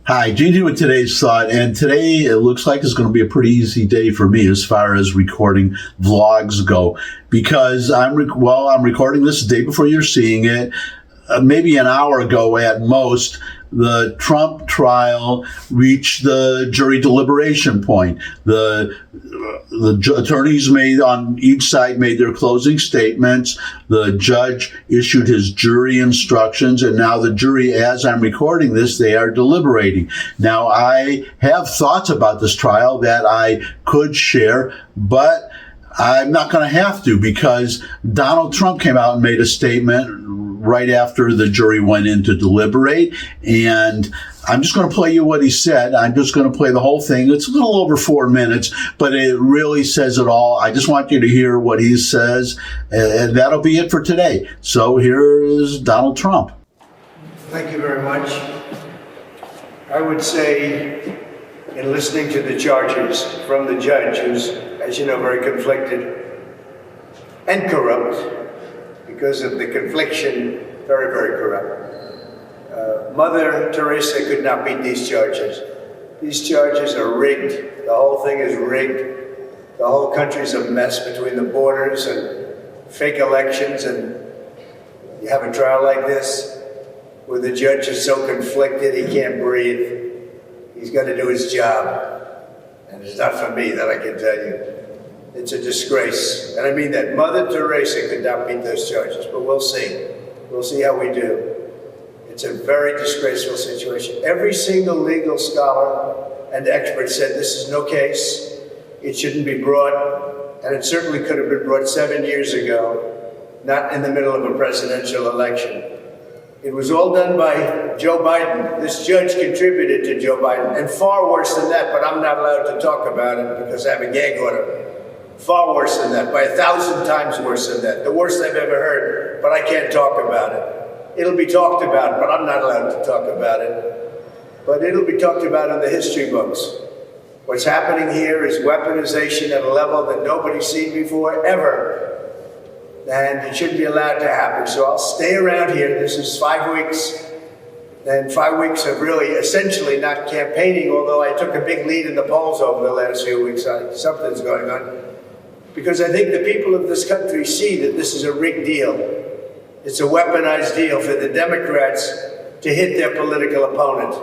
Hi, Gene here with today's thought, and today it looks like it's going to be a pretty easy day for me as far as recording vlogs go, because I'm recording this the day before you're seeing it. Maybe an hour ago at most, the Trump trial reached the jury deliberation point. The attorneys on each side made their closing statements. The judge issued his jury instructions, and now the jury, as I'm recording this, they are deliberating. Now, I have thoughts about this trial that I could share, but I'm not going to have to, because Donald Trump came out and made a statement right after the jury went in to deliberate, and I'm just going to play you what he said. I'm just going to play the whole thing. It's a little over 4 minutes, but it really says it all. I just want you to hear what he says, and that'll be it for today. So here is Donald Trump. Thank you very much. I would say, in listening to the charges from the judge, who's, as you know, very conflicted and corrupt, because of the confliction, very, very corrupt. Mother Teresa could not beat these charges. These charges are rigged. The whole thing is rigged. The whole country's a mess between the borders and fake elections, and you have a trial like this where the judge is so conflicted he can't breathe. He's got to do his job. And it's not for me, that I can tell you. It's a disgrace. And I mean that. Mother Teresa could not beat those charges, but we'll see. We'll see how we do. It's a very disgraceful situation. Every single legal scholar and expert said this is no case. It shouldn't be brought, and it certainly could have been brought 7 years ago, not in the middle of a presidential election. It was all done by Joe Biden. This judge contributed to Joe Biden, and far worse than that, but I'm not allowed to talk about it because I have a gag order. Far worse than that, by 1,000 times worse than that. The worst I've ever heard, but I can't talk about it. It'll be talked about, but I'm not allowed to talk about it. But it'll be talked about in the history books. What's happening here is weaponization at a level that nobody's seen before, ever. And it shouldn't be allowed to happen. So I'll stay around here. This is 5 weeks. And 5 weeks of really essentially not campaigning, although I took a big lead in the polls over the last few weeks. Something's going on. Because I think the people of this country see that this is a rigged deal. It's a weaponized deal for the Democrats to hit their political opponent.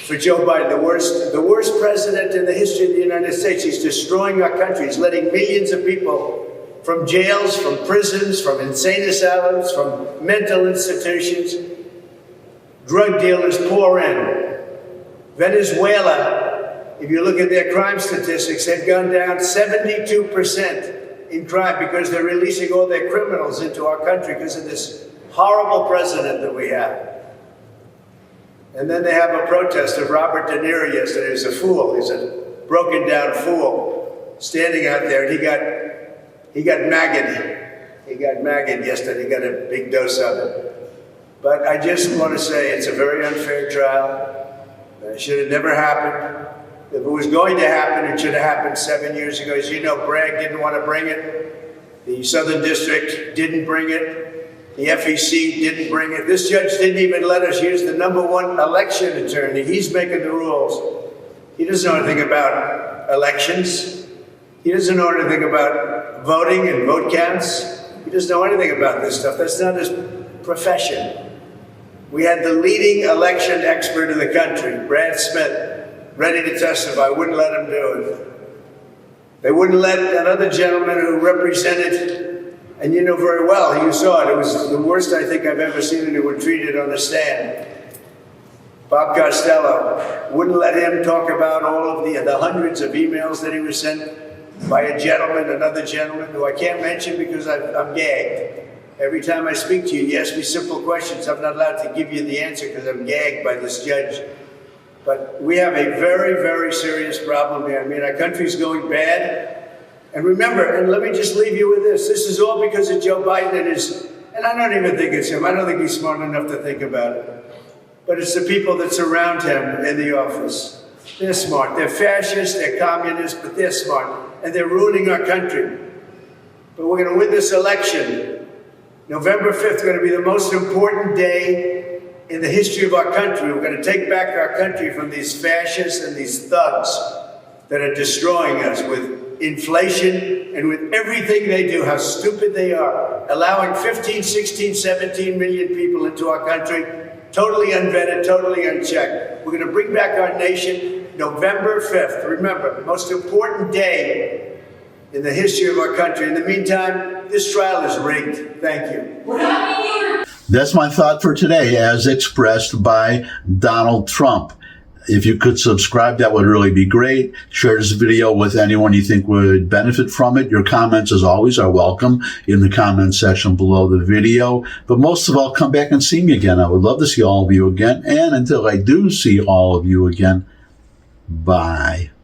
For Joe Biden, the worst president in the history of the United States. He's destroying our country. He's letting millions of people from jails, from prisons, from insane asylums, from mental institutions, drug dealers pour in. Venezuela, if you look at their crime statistics, they've gone down 72% in crime because they're releasing all their criminals into our country because of this horrible president that we have. And then they have a protest of Robert De Niro yesterday. He's a fool. He's a broken down fool standing out there, and he got maggot. He got maggot yesterday. He got a big dose of it. But I just want to say it's a very unfair trial. It should have never happened. If it was going to happen, it should have happened 7 years ago. As you know, Bragg didn't want to bring it. The Southern District didn't bring it. The FEC didn't bring it. This judge didn't even let us use the #1 election attorney. He's making the rules. He doesn't know anything about elections. He doesn't know anything about voting and vote counts. He doesn't know anything about this stuff. That's not his profession. We had the leading election expert in the country, Brad Smith, ready to testify. Wouldn't let him do it. They wouldn't let another gentleman who represented, and you know very well, you saw it. It was the worst I think I've ever seen anyone treated on the stand. Bob Costello, wouldn't let him talk about all of the hundreds of emails that he was sent by a gentleman, another gentleman, who I can't mention because I'm gagged. Every time I speak to you, you ask me simple questions. I'm not allowed to give you the answer because I'm gagged by this judge. But we have a very, very serious problem here. I mean, our country's going bad. And remember, and let me just leave you with this. This is all because of Joe Biden and I don't even think it's him. I don't think he's smart enough to think about it. But it's the people that surround him in the office. They're smart. They're fascists, they're communists, but they're smart. And they're ruining our country. But we're going to win this election. November 5th is going to be the most important day in the history of our country. We're going to take back our country from these fascists and these thugs that are destroying us with inflation and with everything they do, how stupid they are, allowing 15, 16, 17 million people into our country, totally unvetted, totally unchecked. We're going to bring back our nation November 5th. Remember, most important day in the history of our country. In the meantime, this trial is rigged. Thank you. That's my thought for today, as expressed by Donald Trump. If you could subscribe, that would really be great. Share this video with anyone you think would benefit from it. Your comments, as always, are welcome in the comment section below the video. But most of all, come back and see me again. I would love to see all of you again. And until I do see all of you again, bye.